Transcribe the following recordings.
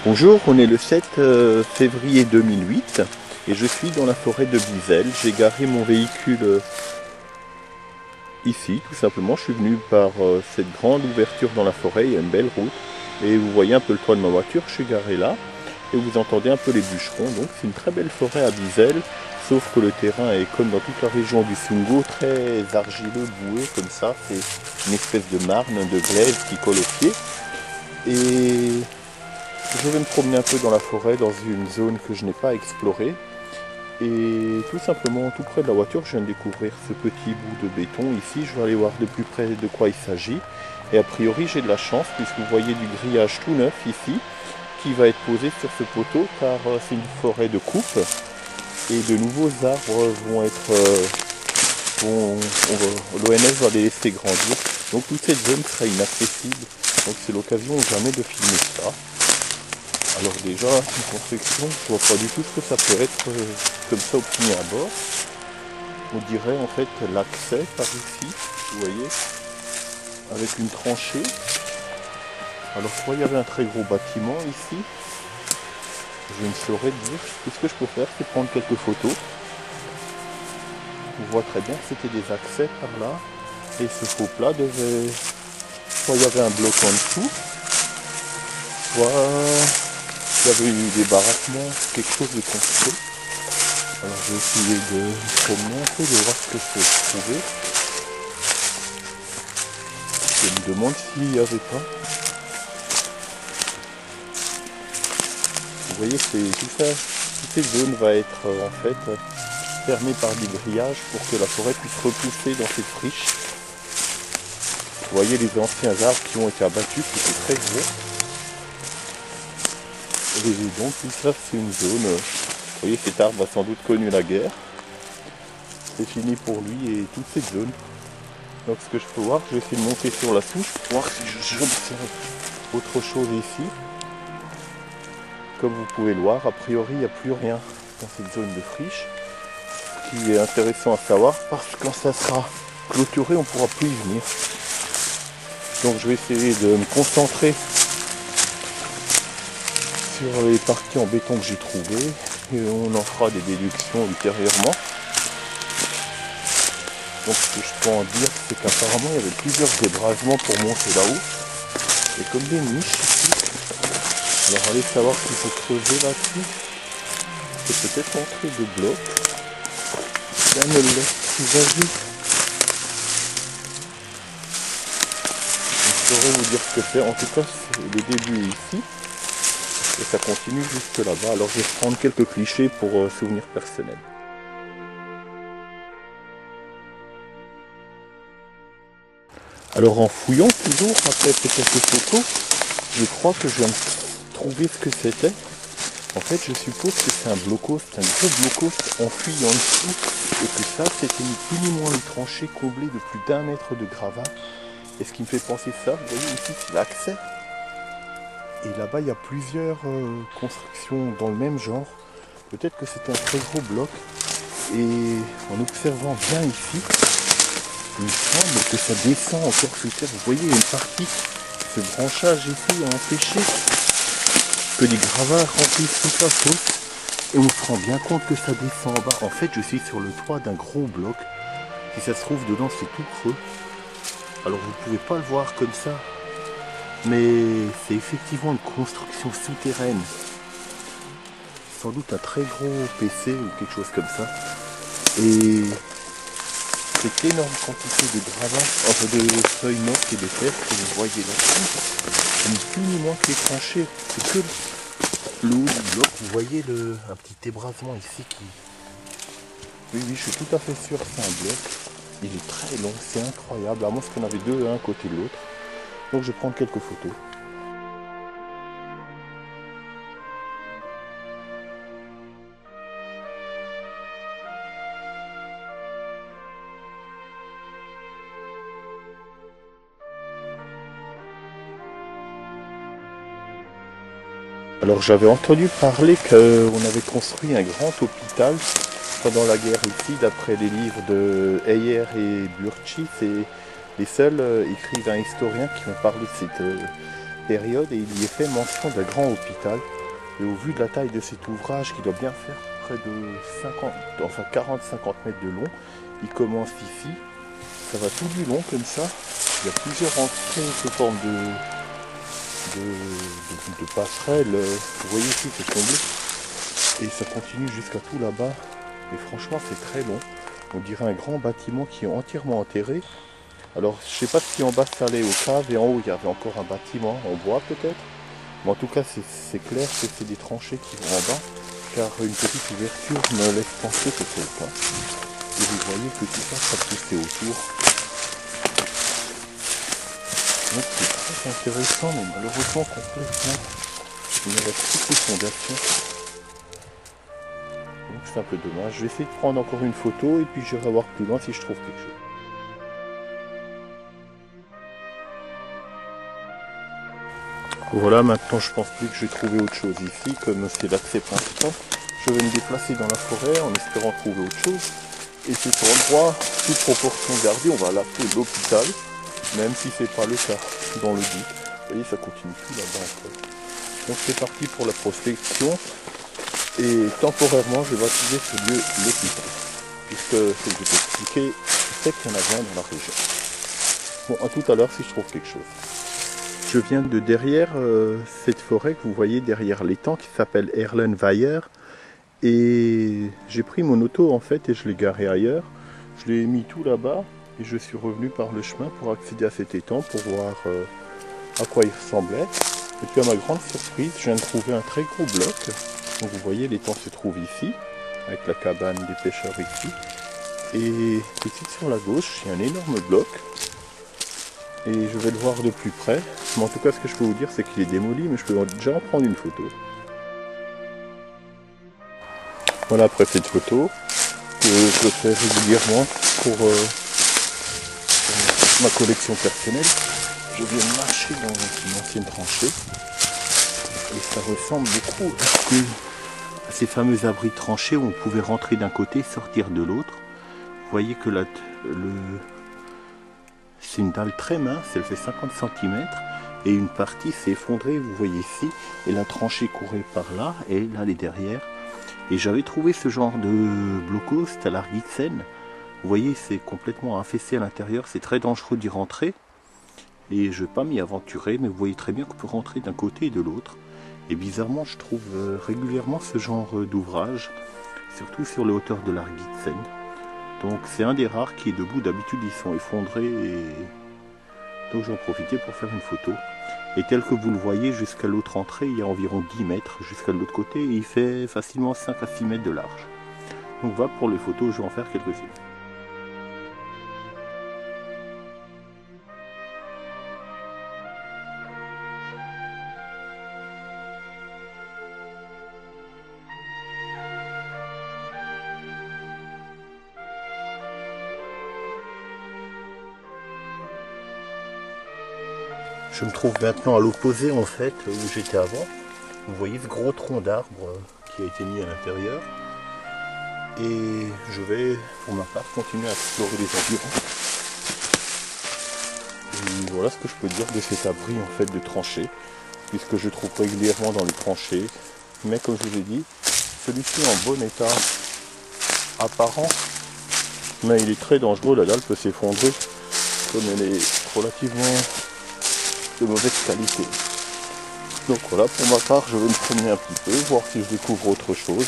Bonjour, on est le 7 février 2008 et je suis dans la forêt de Bizel. J'ai garé mon véhicule ici, tout simplement. Je suis venu par cette grande ouverture dans la forêt, il y a une belle route. Et vous voyez un peu le toit de ma voiture, je suis garé là. Et vous entendez un peu les bûcherons. Donc c'est une très belle forêt à Bizel, sauf que le terrain est comme dans toute la région du Sungo, très argileux, boueux comme ça. C'est une espèce de marne, de glaise qui colle aux pieds. Et je vais me promener un peu dans la forêt, dans une zone que je n'ai pas explorée. Et tout simplement, tout près de la voiture, je viens de découvrir ce petit bout de béton ici. Je vais aller voir de plus près de quoi il s'agit. Et a priori, j'ai de la chance, puisque vous voyez du grillage tout neuf ici, qui va être posé sur ce poteau, car c'est une forêt de coupe. Et de nouveaux arbres vont être... l'ONS va les laisser grandir. Donc toute cette zone sera inaccessible. Donc c'est l'occasion jamais de filmer ça. Alors déjà, une construction, je vois pas du tout ce que ça peut être comme ça au premier abord. On dirait en fait l'accès par ici, vous voyez, avec une tranchée. Alors soit il y avait un très gros bâtiment ici, je ne saurais dire. Tout ce que je peux faire, c'est prendre quelques photos. On voit très bien que c'était des accès par là. Et ce faux plat devait... Soit il y avait un bloc en dessous, soit... il y avait eu des baraquements, quelque chose de construit. Alors je vais essayer de me promener un peu, de voir ce que je peux trouver. Je me demande s'il n'y avait pas. Vous voyez, tout ça, toute cette zone va être en fait fermée par des grillages pour que la forêt puisse repousser dans cette friche. Vous voyez les anciens arbres qui ont été abattus, qui étaient très gros. Et donc tout ça c'est une zone, vous voyez cet arbre a sans doute connu la guerre, c'est fini pour lui et toute cette zone. Donc ce que je peux voir, je vais essayer de monter sur la souche pour voir si j'observe autre chose ici. Comme vous pouvez le voir, a priori il n'y a plus rien dans cette zone de friche, ce qui est intéressant à savoir parce que quand ça sera clôturé on ne pourra plus y venir. Donc je vais essayer de me concentrer sur les parties en béton que j'ai trouvées et on en fera des déductions ultérieurement. Donc ce que je peux en dire, c'est qu'apparemment il y avait plusieurs débrasements pour monter là-haut et comme des niches ici. Alors allez savoir s'il faut creuser là-dessus. C'est peut-être l'entrée de blocs. Ça me laisse présager. Je saurais vous dire ce que c'est. En tout cas, le début est ici. Et ça continue jusque là-bas. Alors je vais prendre quelques clichés pour souvenirs personnels. Alors en fouillant toujours après ces quelques photos, je crois que je viens de trouver ce que c'était. En fait je suppose que c'est un blocos, un gros blocos enfoui en dessous. Et que ça c'était ni plus ni moins une tranchée comblée de plus d'1 mètre de gravats. Et ce qui me fait penser ça, vous voyez ici c'est l'accès. Et là-bas, il y a plusieurs constructions dans le même genre. Peut-être que c'était un très gros bloc. Et en observant bien ici, il me semble que ça descend encore sous terre. Vous voyez, il y a une partie, ce branchage ici a empêché que les gravats remplissent toute la fosse. Et on se rend bien compte que ça descend en bas. En fait, je suis sur le toit d'un gros bloc. Si ça se trouve, dedans, c'est tout creux. Alors, vous ne pouvez pas le voir comme ça. Mais c'est effectivement une construction souterraine. Sans doute un très gros PC ou quelque chose comme ça. Et cette énorme quantité de gravats, enfin de feuilles mortes et de terre que vous voyez là-dessus, ni plus ni moins que les tranchées. C'est que le haut du bloc. Vous voyez un petit ébrasement ici qui... Oui, je suis tout à fait sûr que c'est un bloc. Il est très long, c'est incroyable. À moins qu'il y en avait deux à un côté de l'autre. Donc je vais prendre quelques photos. Alors j'avais entendu parler qu'on avait construit un grand hôpital pendant la guerre ici, d'après les livres de Heyer et Burchi. C'est les seuls écrivains historiens qui ont parlé de cette période et il y est fait mention d'un grand hôpital. Et au vu de la taille de cet ouvrage qui doit bien faire près de 40-50 mètres de long, il commence ici, ça va tout du long comme ça. Il y a plusieurs entrées sous forme de passerelles. Vous voyez ici, c'est comblé. Et ça continue jusqu'à tout là-bas. Et franchement, c'est très long. On dirait un grand bâtiment qui est entièrement enterré. Alors, je sais pas si en bas ça allait aux caves et en haut il y avait encore un bâtiment en bois peut-être. Mais en tout cas, c'est clair que c'est des tranchées qui vont en bas. Car une petite ouverture me laisse penser que c'est le cas. Et vous voyez que tout ça, ça poussait autour. Donc c'est très intéressant, mais malheureusement complètement. Il me reste toutes les fondations. Donc c'est un peu dommage. Je vais essayer de prendre encore une photo et puis j'irai voir plus loin si je trouve quelque chose. Voilà, maintenant je pense plus que je vais trouver autre chose ici, comme c'est l'accès principal. Je vais me déplacer dans la forêt en espérant trouver autre chose. Et cet endroit, toute proportion gardée, on va l'appeler l'hôpital, même si c'est pas le cas dans le doute. Vous voyez, ça continue tout là-bas encore. Donc c'est parti pour la prospection. Et temporairement, je vais baptiser ce lieu l'hôpital. Puisque, ce que je vais t'expliquer, c'est qu'il y en a bien dans la région. Bon, à tout à l'heure si je trouve quelque chose. Je viens de derrière cette forêt que vous voyez derrière l'étang qui s'appelle Erlenweiher. Et j'ai pris mon auto en fait et je l'ai garé ailleurs. Je l'ai mis tout là-bas et je suis revenu par le chemin pour accéder à cet étang pour voir à quoi il ressemblait. Et puis à ma grande surprise, je viens de trouver un très gros bloc. Donc vous voyez, l'étang se trouve ici, avec la cabane des pêcheurs ici. Et ici sur la gauche, il y a un énorme bloc. Et je vais le voir de plus près. Mais en tout cas, ce que je peux vous dire, c'est qu'il est démoli, mais je peux déjà en prendre une photo. Voilà, après cette photo, que je fais régulièrement pour ma collection personnelle. Je viens de marcher dans une ancienne tranchée. Et ça ressemble beaucoup à ces fameux abris de tranchées où on pouvait rentrer d'un côté, sortir de l'autre. Vous voyez que là, c'est une dalle très mince, elle fait 50 cm. Et une partie s'est effondrée, vous voyez ici. Et la tranchée courait par là, et là, elle est derrière. Et j'avais trouvé ce genre de blockhaus à l'Argitsen. Vous voyez, c'est complètement affaissé à l'intérieur, c'est très dangereux d'y rentrer. Et je ne vais pas m'y aventurer, mais vous voyez très bien qu'on peut rentrer d'un côté et de l'autre. Et bizarrement, je trouve régulièrement ce genre d'ouvrage, surtout sur les hauteurs de l'Argitsen. Donc c'est un des rares qui est debout, d'habitude ils sont effondrés. Et donc j'en profitais pour faire une photo. Et tel que vous le voyez, jusqu'à l'autre entrée, il y a environ 10 mètres jusqu'à l'autre côté, et il fait facilement 5 à 6 mètres de large. Donc voilà pour les photos, je vais en faire quelques-unes. Je me trouve maintenant à l'opposé en fait, où j'étais avant. Vous voyez ce gros tronc d'arbre qui a été mis à l'intérieur. Et je vais, pour ma part, continuer à explorer les environs. Et voilà ce que je peux dire de cet abri en fait de tranchées, puisque je trouve régulièrement dans les tranchées. Mais comme je vous ai dit, celui-ci est en bon état apparent, mais il est très dangereux, la dalle peut s'effondrer, comme elle est relativement de mauvaise qualité. Donc voilà, pour ma part, je vais me promener un petit peu, voir si je découvre autre chose.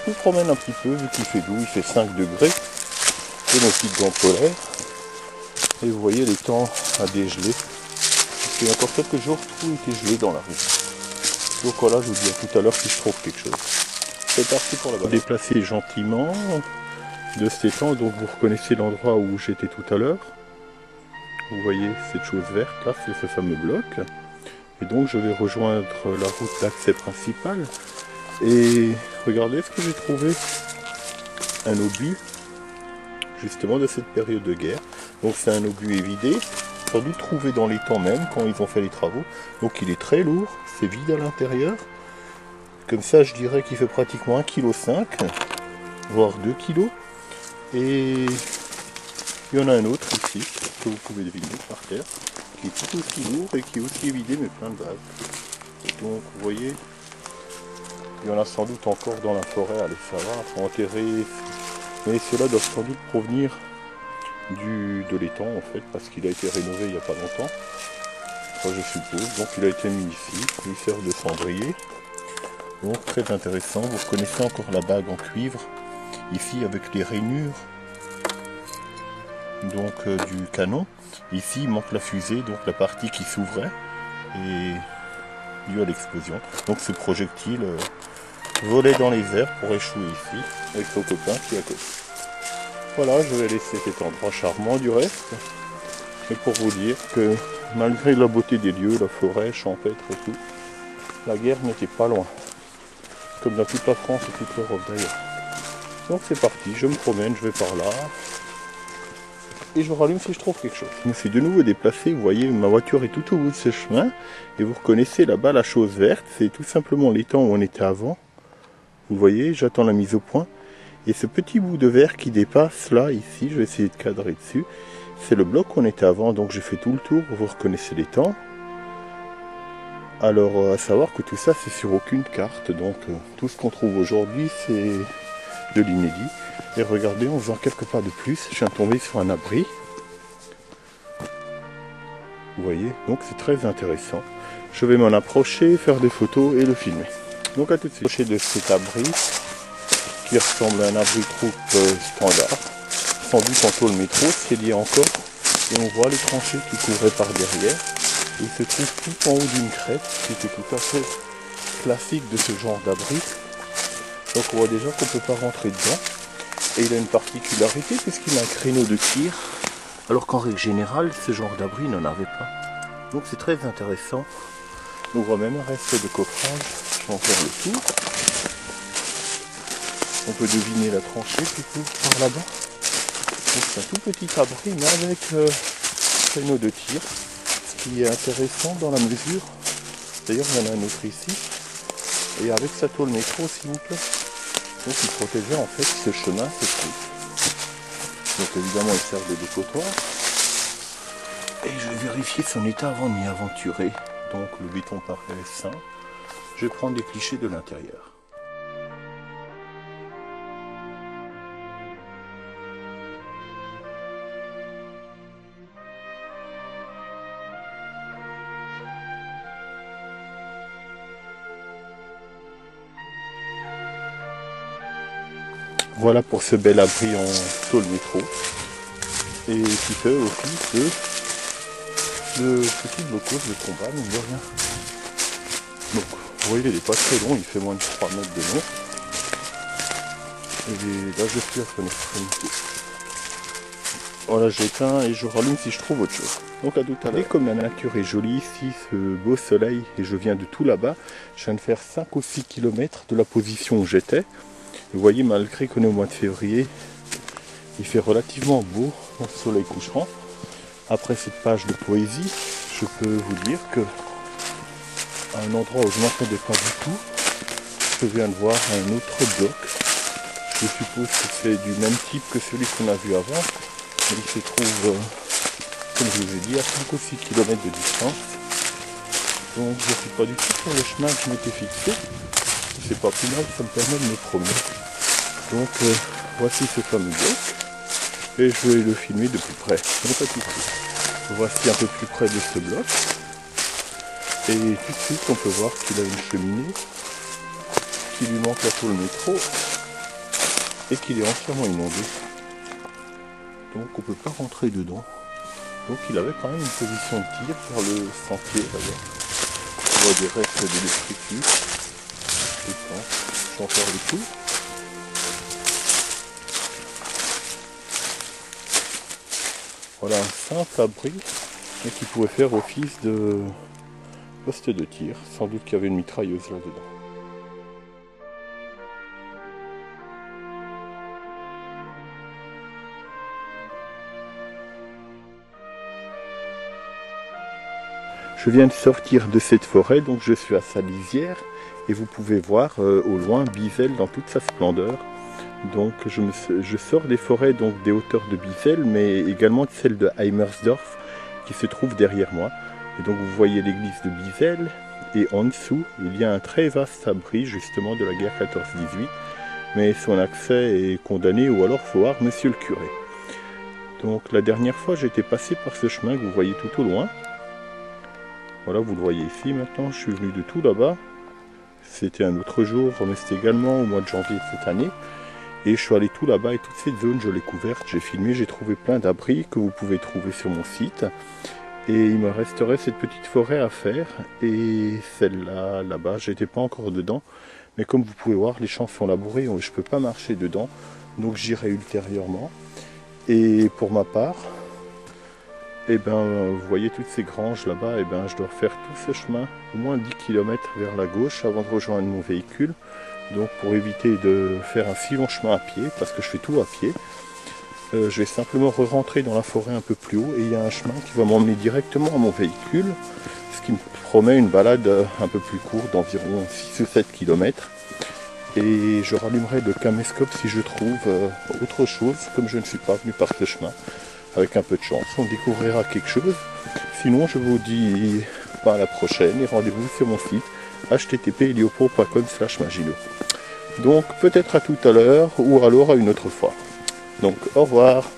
Je me promène un petit peu, vu qu'il fait doux, il fait 5 degrés. J'ai mes petites gants polaires. Et vous voyez, les temps a dégelé. Il y a encore quelques jours, tout était gelé dans la rue. Donc voilà, je vous dis à tout à l'heure si je trouve quelque chose. C'est parti pour la balade. Déplacer gentiment de cet étang, donc vous reconnaissez l'endroit où j'étais tout à l'heure. Vous voyez cette chose verte là, c'est ce fameux bloc. Et donc je vais rejoindre la route d'accès principale. Et regardez ce que j'ai trouvé. Un obus, justement de cette période de guerre. Donc c'est un obus évidé, sans doute trouvé dans les temps même, quand ils ont fait les travaux. Donc il est très lourd, c'est vide à l'intérieur. Comme ça je dirais qu'il fait pratiquement 1,5 kg, voire 2 kg. Et il y en a un autre ici, que vous pouvez deviner par terre, qui est tout aussi lourd et qui est aussi évidé mais plein de vagues. Donc vous voyez, Il y en a sans doute encore dans la forêt, allez savoir, sont enterrés. Mais ceux-là doivent sans doute provenir de l'étang en fait, parce qu'il a été rénové il n'y a pas longtemps. Enfin, je suppose. Donc il a été mis ici, il sert de cendrier. Donc très intéressant. Vous reconnaissez encore la bague en cuivre, ici avec les rainures donc du canon. Ici il manque la fusée, donc la partie qui s'ouvrait et dû à l'explosion. Donc ce projectile volait dans les airs pour échouer ici avec son copain qui est à côté. Voilà, je vais laisser cet endroit charmant du reste. Et pour vous dire que malgré la beauté des lieux, la forêt champêtre et tout, la guerre n'était pas loin. Comme dans toute la France et toute l'Europe d'ailleurs. Donc c'est parti, je me promène, je vais par là. Et je rallume si je trouve quelque chose. Je me suis de nouveau déplacé, vous voyez, ma voiture est tout au bout de ce chemin. Et vous reconnaissez là-bas la chose verte, c'est tout simplement l'étang où on était avant. Vous voyez, j'attends la mise au point. Et ce petit bout de verre qui dépasse là, ici, je vais essayer de cadrer dessus. C'est le bloc où on était avant, donc j'ai fait tout le tour, vous reconnaissez l'étang. Alors, à savoir que tout ça, c'est sur aucune carte, donc tout ce qu'on trouve aujourd'hui, c'est de l'inédit. Et regardez, en faisant quelques pas de plus, je viens de tomber sur un abri. Vous voyez, donc c'est très intéressant. Je vais m'en approcher, faire des photos et le filmer. Donc à tout de suite. Approcher de cet abri, qui ressemble à un abri troupe standard. Sans doute en tôle métro, c'est lié encore. Et on voit les tranchées qui couvraient par derrière. Il se trouve tout en haut d'une crête, qui était tout à fait classique de ce genre d'abri. Donc on voit déjà qu'on ne peut pas rentrer dedans. Et il a une particularité puisqu'il a un créneau de tir, alors qu'en règle générale, ce genre d'abri n'en avait pas. Donc c'est très intéressant. On voit même un reste de coffrage. Je vais en faire le tour. On peut deviner la tranchée qui couvre par là-bas. Donc c'est un tout petit abri, mais avec créneau de tir. Ce qui est intéressant dans la mesure. D'ailleurs, il y en a un autre ici. Et avec sa tôle métro, s'il vous plaît. Donc il protégeait en fait ce chemin, ce trou. Donc évidemment il sert de dépotoir. Et je vais vérifier son état avant de m'y aventurer. Donc le béton paraît sain. Je vais prendre des clichés de l'intérieur. Voilà pour ce bel abri en tôle métro. Et qui fait office de petit blocos de combat, mais de rien. Donc, vous voyez, il n'est pas très long, il fait moins de 3 mètres de long. Et là, je suis à son extrémité. Voilà, j'éteins et je rallume si je trouve autre chose. Donc à tout à l'heure. Et comme la nature est jolie ici, ce beau soleil, et je viens de tout là-bas, je viens de faire 5 ou 6 km de la position où j'étais. Vous voyez, malgré qu'on est au mois de février, il fait relativement beau au soleil couchant. Après cette page de poésie, je peux vous dire que à un endroit où je ne m'attendais pas du tout, je viens de voir un autre bloc. Je suppose que c'est du même type que celui qu'on a vu avant. Il se trouve, comme je vous ai dit, à 5 ou 6 km de distance. Donc je ne suis pas du tout sur le chemin que je m'étais fixé. C'est pas plus mal, ça me permet de me promener. Donc voici ce fameux bloc. Et je vais le filmer de plus près. Donc à tout de suite. Voici un peu plus près de ce bloc. Et tout de suite on peut voir qu'il a une cheminée, qu'il lui manque la tôle métro et qu'il est entièrement inondé. Donc on ne peut pas rentrer dedans. Donc il avait quand même une position de tir sur le sentier là-bas. On voit des restes d'électricité. Je vais en faire le tour. Voilà un simple abri mais qui pouvait faire office de poste de tir. Sans doute qu'il y avait une mitrailleuse là-dedans. Je viens de sortir de cette forêt, donc je suis à sa lisière et vous pouvez voir au loin Bizel dans toute sa splendeur. Donc je sors des forêts, donc des hauteurs de Bizel, mais également de celle de Heimersdorf qui se trouve derrière moi. Et donc vous voyez l'église de Bizel et en dessous il y a un très vaste abri justement de la guerre 14-18, mais son accès est condamné, ou alors faut voir monsieur le curé. Donc la dernière fois j'étais passé par ce chemin que vous voyez tout au loin. Voilà, vous le voyez ici maintenant, je suis venu de tout là-bas. C'était un autre jour, mais c'était également au mois de janvier de cette année. Et je suis allé tout là-bas et toute cette zone je l'ai couverte, j'ai filmé, j'ai trouvé plein d'abris que vous pouvez trouver sur mon site. Et il me resterait cette petite forêt à faire, et celle-là, là-bas, j'étais pas encore dedans. Mais comme vous pouvez voir, les champs sont labourés, je peux pas marcher dedans, donc j'irai ultérieurement. Et pour ma part, eh ben, vous voyez toutes ces granges là-bas, eh ben, je dois faire tout ce chemin, au moins 10 km vers la gauche avant de rejoindre mon véhicule. Donc pour éviter de faire un si long chemin à pied, parce que je fais tout à pied, je vais simplement re-rentrer dans la forêt un peu plus haut, et il y a un chemin qui va m'emmener directement à mon véhicule, ce qui me promet une balade un peu plus courte, d'environ 6 ou 7 km. Et je rallumerai le caméscope si je trouve autre chose, comme je ne suis pas venu par ce chemin. Avec un peu de chance, on découvrira quelque chose. Sinon, je vous dis à la prochaine et rendez-vous sur mon site http://heliopro.com/magino. Donc peut-être à tout à l'heure ou alors à une autre fois. Donc au revoir.